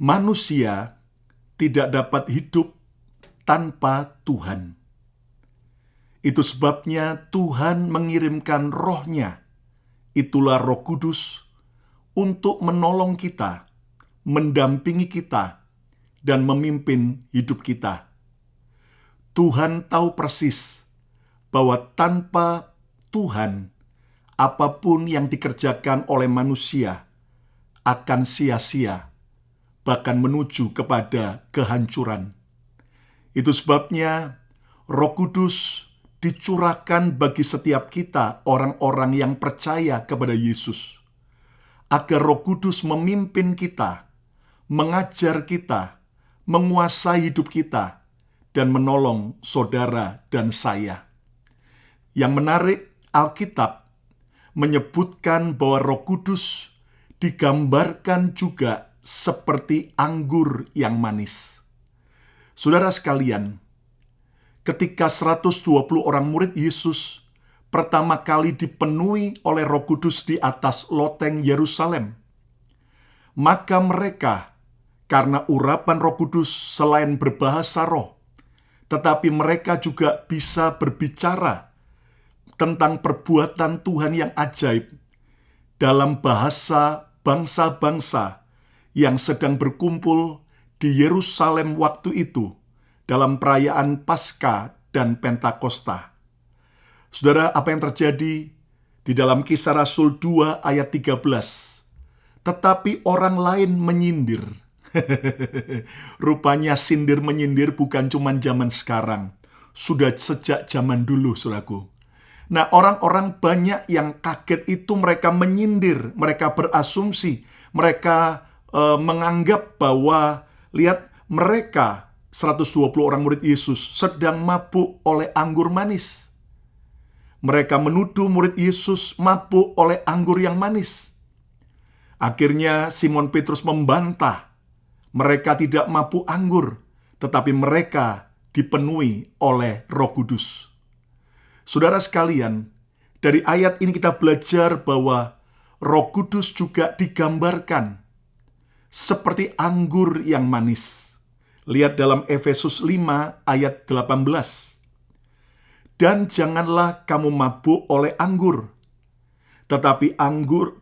Manusia tidak dapat hidup tanpa Tuhan. Itu sebabnya Tuhan mengirimkan Roh-Nya, itulah Roh Kudus, untuk menolong kita, mendampingi kita, dan memimpin hidup kita. Tuhan tahu persis bahwa tanpa Tuhan, apapun yang dikerjakan oleh manusia akan sia-sia, bahkan menuju kepada kehancuran. Itu sebabnya Roh Kudus dicurahkan bagi setiap kita, orang-orang yang percaya kepada Yesus, agar Roh Kudus memimpin kita, mengajar kita, menguasai hidup kita, dan menolong saudara dan saya. Yang menarik, Alkitab menyebutkan bahwa Roh Kudus digambarkan juga seperti anggur yang manis. Saudara sekalian, ketika 120 orang murid Yesus pertama kali dipenuhi oleh Roh Kudus di atas loteng Yerusalem, maka mereka, karena urapan Roh Kudus selain berbahasa roh, tetapi mereka juga bisa berbicara tentang perbuatan Tuhan yang ajaib dalam bahasa bangsa-bangsa yang sedang berkumpul di Yerusalem waktu itu dalam perayaan Paskah dan Pentakosta. Saudara, apa yang terjadi di dalam Kisah Rasul 2 ayat 13? Tetapi orang lain menyindir. Rupanya sindir-menyindir bukan cuma zaman sekarang, sudah sejak zaman dulu, saudaraku. Nah, orang-orang banyak yang kaget itu mereka menyindir, mereka berasumsi, mereka menganggap bahwa lihat mereka 120 orang murid Yesus sedang mabuk oleh anggur manis. Mereka menuduh murid Yesus mabuk oleh anggur yang manis. Akhirnya Simon Petrus membantah, mereka tidak mabuk anggur, tetapi mereka dipenuhi oleh Roh Kudus. Saudara sekalian, dari ayat ini kita belajar bahwa Roh Kudus juga digambarkan seperti anggur yang manis. Lihat dalam Efesus 5 ayat 18. Dan janganlah kamu mabuk oleh anggur, tetapi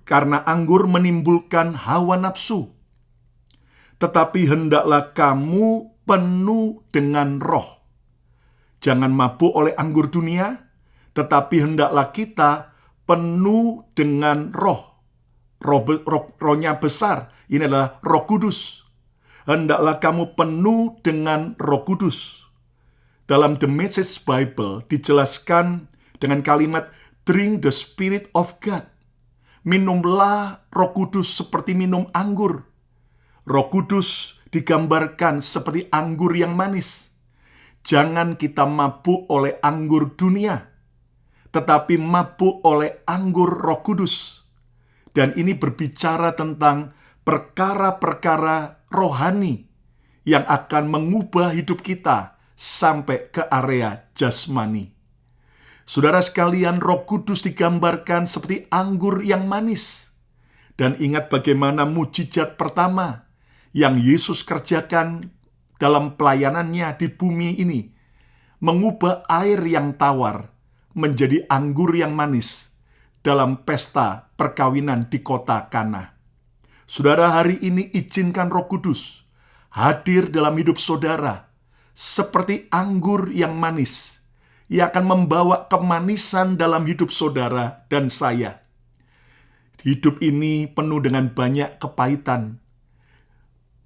karena anggur menimbulkan hawa nafsu. Tetapi hendaklah kamu penuh dengan roh. Jangan mabuk oleh anggur dunia, tetapi hendaklah kita penuh dengan roh. Rohnya besar, ini adalah Roh Kudus. Hendaklah kamu penuh dengan Roh Kudus. Dalam The Message Bible dijelaskan dengan kalimat drink the Spirit of God. Minumlah Roh Kudus seperti minum anggur. Roh Kudus digambarkan seperti anggur yang manis. Jangan kita mabuk oleh anggur dunia, tetapi mabuk oleh anggur Roh Kudus. Dan ini berbicara tentang perkara-perkara rohani yang akan mengubah hidup kita sampai ke area jasmani. Saudara sekalian, Roh Kudus digambarkan seperti anggur yang manis. Dan ingat bagaimana mujizat pertama yang Yesus kerjakan dalam pelayanannya di bumi ini, mengubah air yang tawar menjadi anggur yang manis dalam pesta perkawinan di kota Kana. Saudara, hari ini izinkan Roh Kudus hadir dalam hidup saudara seperti anggur yang manis yang akan membawa kemanisan dalam hidup saudara dan saya. Hidup ini penuh dengan banyak kepahitan,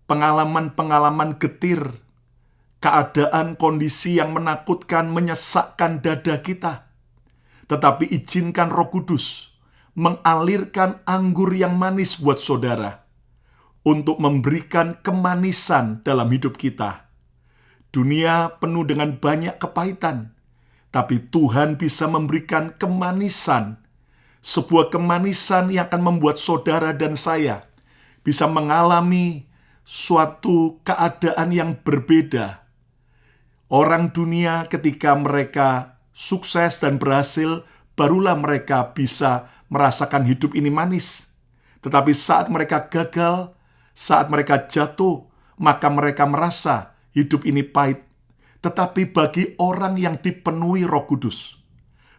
pengalaman-pengalaman getir, keadaan kondisi yang menakutkan, menyesakkan dada kita. Tetapi izinkan Roh Kudus mengalirkan anggur yang manis buat saudara untuk memberikan kemanisan dalam hidup kita. Dunia penuh dengan banyak kepahitan, tapi Tuhan bisa memberikan kemanisan, sebuah kemanisan yang akan membuat saudara dan saya bisa mengalami suatu keadaan yang berbeda. Orang dunia ketika mereka sukses dan berhasil, barulah mereka bisa merasakan hidup ini manis. Tetapi saat mereka gagal, Saat mereka jatuh, maka mereka merasa hidup ini pahit. Tetapi bagi orang yang dipenuhi Roh Kudus,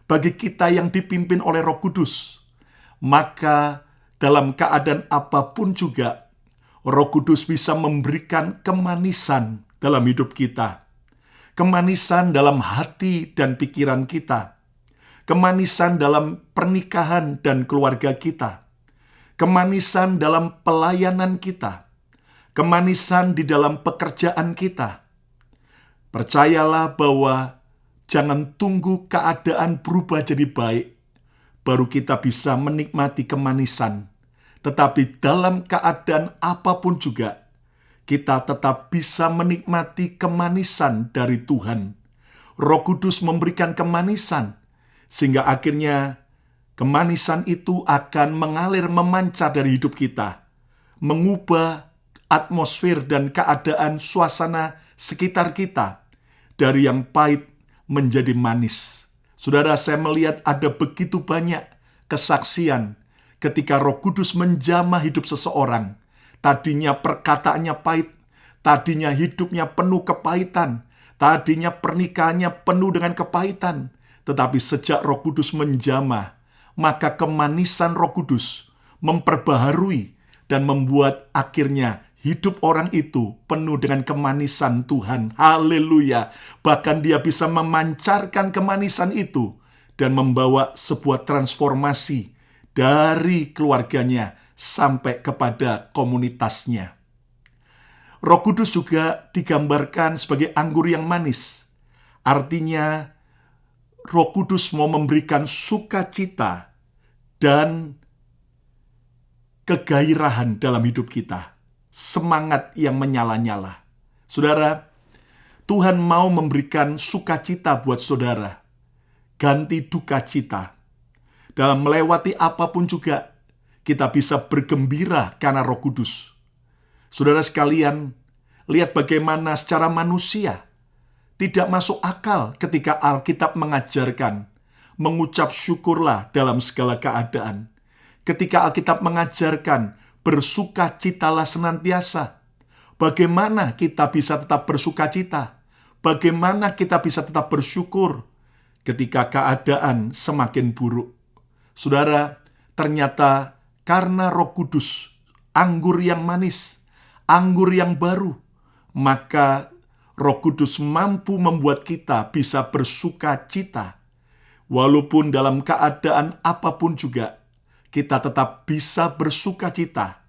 bagi kita yang dipimpin oleh Roh Kudus, maka dalam keadaan apapun juga, Roh Kudus bisa memberikan kemanisan dalam hidup kita. Kemanisan dalam hati dan pikiran kita. Kemanisan dalam pernikahan dan keluarga kita. Kemanisan dalam pelayanan kita. Kemanisan di dalam pekerjaan kita. Percayalah bahwa jangan tunggu keadaan berubah jadi baik, baru kita bisa menikmati kemanisan. Tetapi dalam keadaan apapun juga, kita tetap bisa menikmati kemanisan dari Tuhan. Roh Kudus memberikan kemanisan, sehingga akhirnya kemanisan itu akan mengalir memancar dari hidup kita, mengubah atmosfer dan keadaan suasana sekitar kita dari yang pahit menjadi manis. Saudara, saya melihat ada begitu banyak kesaksian ketika Roh Kudus menjamah hidup seseorang. Tadinya perkataannya pahit, tadinya hidupnya penuh kepahitan, tadinya pernikahannya penuh dengan kepahitan. Tetapi sejak Roh Kudus menjamah, maka kemanisan Roh Kudus memperbaharui dan membuat akhirnya hidup orang itu penuh dengan kemanisan Tuhan. Haleluya. Bahkan dia bisa memancarkan kemanisan itu dan membawa sebuah transformasi dari keluarganya sampai kepada komunitasnya. Roh Kudus juga digambarkan sebagai anggur yang manis. Artinya, Roh Kudus mau memberikan sukacita dan kegairahan dalam hidup kita. Semangat yang menyala-nyala. Saudara, Tuhan mau memberikan sukacita buat saudara. Ganti duka cita. Dalam melewati apapun juga, kita bisa bergembira karena Roh Kudus. Saudara sekalian, lihat bagaimana secara manusia tidak masuk akal ketika Alkitab mengajarkan mengucap syukurlah dalam segala keadaan. Ketika Alkitab mengajarkan bersukacitalah senantiasa. Bagaimana kita bisa tetap bersukacita? Bagaimana kita bisa tetap bersyukur ketika keadaan semakin buruk? Saudara, ternyata karena Roh Kudus, anggur yang manis, anggur yang baru, maka Roh Kudus mampu membuat kita bisa bersukacita. Walaupun dalam keadaan apapun juga, kita tetap bisa bersukacita.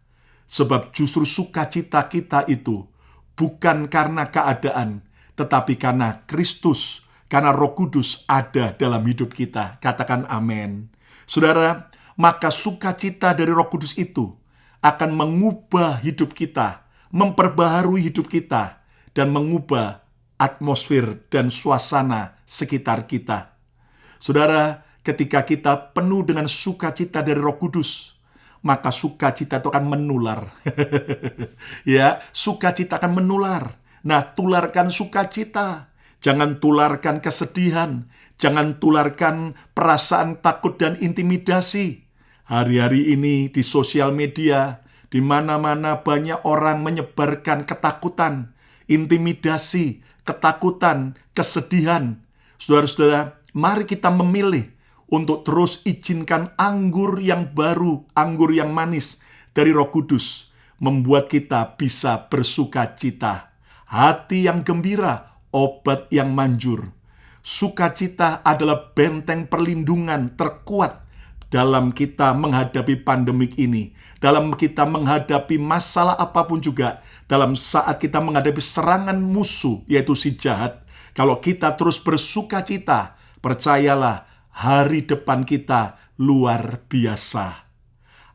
Sebab justru sukacita kita itu bukan karena keadaan, tetapi karena Kristus, karena Roh Kudus ada dalam hidup kita. Katakan amin. Saudara, maka sukacita dari Roh Kudus itu akan mengubah hidup kita, memperbaharui hidup kita, dan mengubah atmosfer dan suasana sekitar kita. Saudara, ketika kita penuh dengan sukacita dari Roh Kudus, maka sukacita itu akan menular. Ya, sukacita akan menular. Nah, tularkan sukacita. Jangan tularkan kesedihan. Jangan tularkan perasaan takut dan intimidasi. Hari-hari ini di sosial media, di mana-mana banyak orang menyebarkan ketakutan, intimidasi, ketakutan, kesedihan. Saudara-saudara, mari kita memilih untuk terus izinkan anggur yang baru, anggur yang manis dari Roh Kudus, membuat kita bisa bersukacita. Hati yang gembira, obat yang manjur. Sukacita adalah benteng perlindungan terkuat dalam kita menghadapi pandemik ini, dalam kita menghadapi masalah apapun juga, dalam saat kita menghadapi serangan musuh, yaitu si jahat. Kalau kita terus bersukacita, percayalah, hari depan kita luar biasa.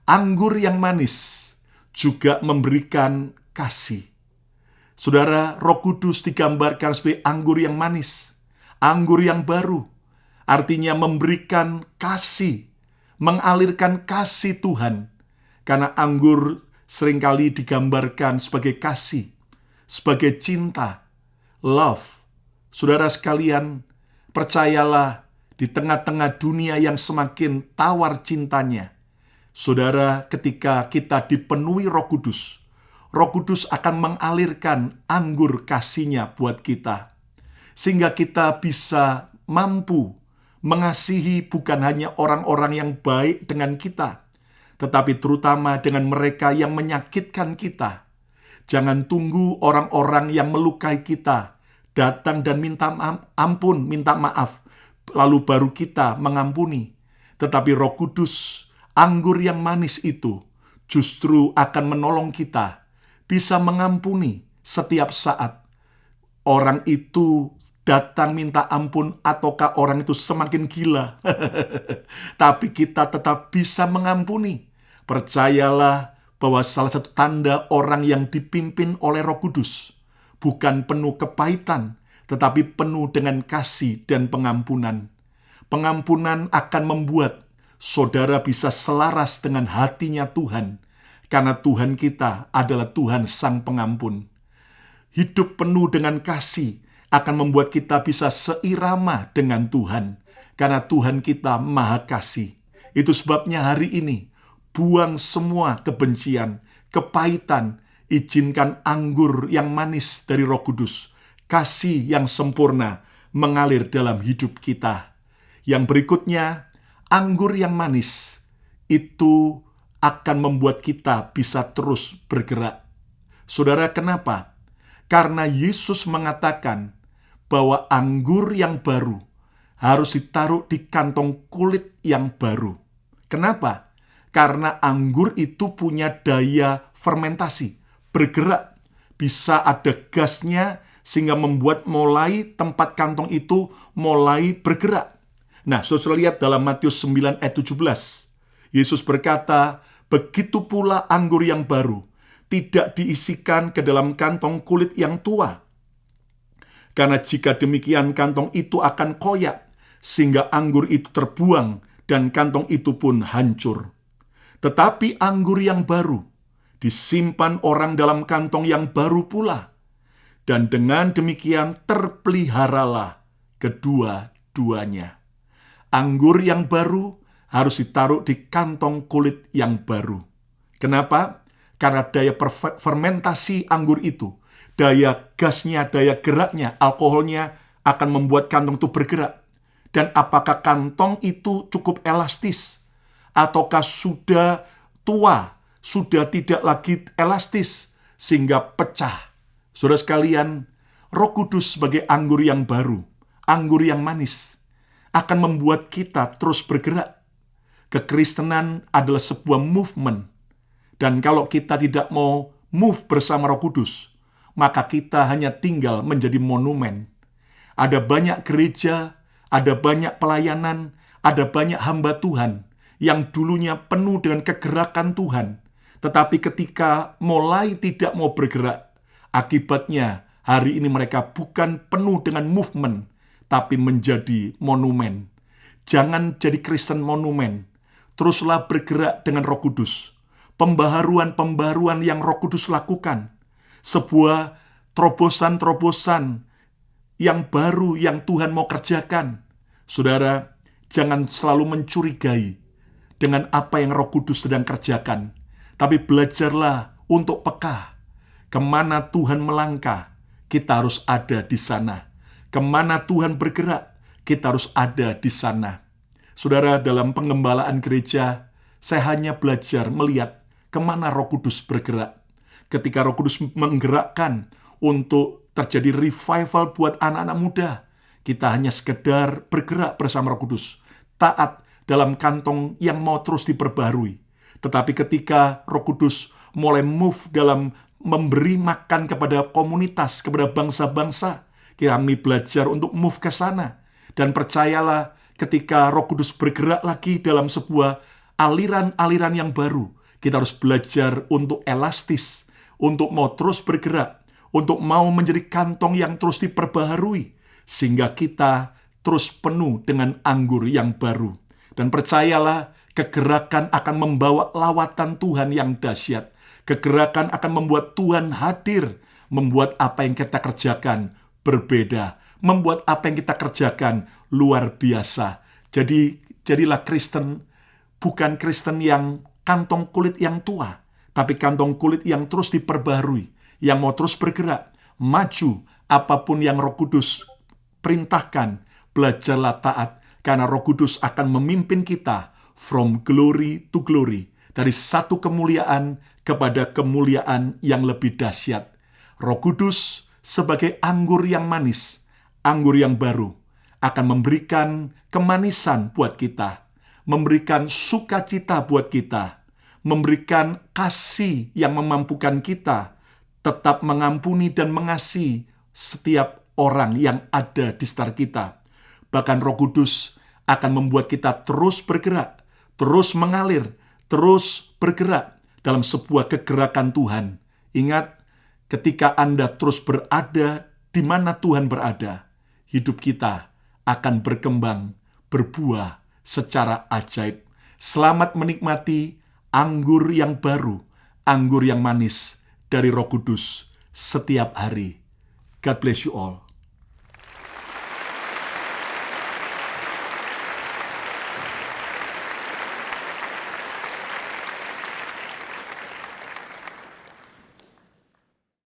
Anggur yang manis juga memberikan kasih. Saudara, Roh Kudus digambarkan sebagai anggur yang manis, anggur yang baru. Artinya memberikan kasih, mengalirkan kasih Tuhan. Karena anggur seringkali digambarkan sebagai kasih, sebagai cinta, love. Saudara sekalian, percayalah, di tengah-tengah dunia yang semakin tawar cintanya, saudara, ketika kita dipenuhi Roh Kudus, Roh Kudus akan mengalirkan anggur kasih-Nya buat kita. Sehingga kita bisa mampu mengasihi bukan hanya orang-orang yang baik dengan kita, tetapi terutama dengan mereka yang menyakitkan kita. Jangan tunggu orang-orang yang melukai kita datang dan minta ampun, minta maaf, lalu baru kita mengampuni. Tetapi Roh Kudus, anggur yang manis itu, justru akan menolong kita bisa mengampuni setiap saat. Orang itu datang minta ampun ataukah orang itu semakin gila. Tapi kita tetap bisa mengampuni. Percayalah bahwa salah satu tanda orang yang dipimpin oleh Roh Kudus bukan penuh kepahitan, tetapi penuh dengan kasih dan pengampunan. Pengampunan akan membuat saudara bisa selaras dengan hatinya Tuhan, karena Tuhan kita adalah Tuhan Sang Pengampun. Hidup penuh dengan kasih akan membuat kita bisa seirama dengan Tuhan, karena Tuhan kita Maha Kasih. Itu sebabnya hari ini, buang semua kebencian, kepahitan, izinkan anggur yang manis dari Roh Kudus, kasih yang sempurna mengalir dalam hidup kita. Yang berikutnya, anggur yang manis itu akan membuat kita bisa terus bergerak. Saudara, kenapa? Karena Yesus mengatakan bahwa anggur yang baru harus ditaruh di kantong kulit yang baru. Kenapa? Karena anggur itu punya daya fermentasi, bergerak, bisa ada gasnya sehingga membuat mulai tempat kantong itu mulai bergerak. Nah, saudara lihat dalam Matius 9 ayat 17. Yesus berkata, begitu pula anggur yang baru tidak diisikan ke dalam kantong kulit yang tua. Karena jika demikian kantong itu akan koyak, sehingga anggur itu terbuang dan kantong itu pun hancur. Tetapi anggur yang baru disimpan orang dalam kantong yang baru pula, dan dengan demikian terpeliharalah kedua-duanya. Anggur yang baru harus ditaruh di kantong kulit yang baru. Kenapa? Karena daya fermentasi anggur itu, daya gasnya, daya geraknya, alkoholnya akan membuat kantong itu bergerak. Dan apakah kantong itu cukup elastis? Ataukah sudah tua, sudah tidak lagi elastis, sehingga pecah? Saudara sekalian, Roh Kudus sebagai anggur yang baru, anggur yang manis, akan membuat kita terus bergerak. Kekristenan adalah sebuah movement. Dan kalau kita tidak mau move bersama Roh Kudus, maka kita hanya tinggal menjadi monumen. Ada banyak gereja, ada banyak pelayanan, ada banyak hamba Tuhan yang dulunya penuh dengan kegerakan Tuhan, tetapi ketika mulai tidak mau bergerak, akibatnya hari ini mereka bukan penuh dengan movement, tapi menjadi monumen. Jangan jadi Kristen monumen. Teruslah bergerak dengan Roh Kudus. Pembaharuan-pembaharuan yang Roh Kudus lakukan. Sebuah terobosan-terobosan yang baru yang Tuhan mau kerjakan. Saudara, jangan selalu mencurigai dengan apa yang Roh Kudus sedang kerjakan. Tapi belajarlah untuk peka. Kemana Tuhan melangkah, kita harus ada di sana. Kemana Tuhan bergerak, kita harus ada di sana. Saudara, dalam pengembalaan gereja, saya hanya belajar melihat kemana Roh Kudus bergerak. Ketika Roh Kudus menggerakkan untuk terjadi revival buat anak-anak muda, kita hanya sekedar bergerak bersama Roh Kudus, taat dalam kantong yang mau terus diperbarui. Tetapi ketika Roh Kudus mulai move dalam memberi makan kepada komunitas, kepada bangsa-bangsa, kami belajar untuk move ke sana. Dan percayalah, ketika Roh Kudus bergerak lagi dalam sebuah aliran-aliran yang baru, kita harus belajar untuk elastis, untuk mau terus bergerak, untuk mau menjadi kantong yang terus diperbaharui, sehingga kita terus penuh dengan anggur yang baru. Dan percayalah, kegerakan akan membawa lawatan Tuhan yang dahsyat. Kegerakan akan membuat Tuhan hadir, membuat apa yang kita kerjakan berbeda, membuat apa yang kita kerjakan luar biasa. Jadi, jadilah Kristen, bukan Kristen yang kantong kulit yang tua, tapi kantong kulit yang terus diperbarui, yang mau terus bergerak, maju, apapun yang Roh Kudus perintahkan, belajarlah taat, karena Roh Kudus akan memimpin kita from glory to glory, dari satu kemuliaan kepada kemuliaan yang lebih dahsyat. Roh Kudus sebagai anggur yang manis, anggur yang baru, akan memberikan kemanisan buat kita, memberikan sukacita buat kita, memberikan kasih yang memampukan kita tetap mengampuni dan mengasihi setiap orang yang ada di sekitar kita. Bahkan Roh Kudus akan membuat kita terus bergerak, terus mengalir, terus bergerak dalam sebuah kegerakan Tuhan. Ingat, ketika Anda terus berada di mana Tuhan berada, hidup kita akan berkembang, berbuah secara ajaib. Selamat menikmati anggur yang baru, anggur yang manis dari Roh Kudus setiap hari. God bless you all.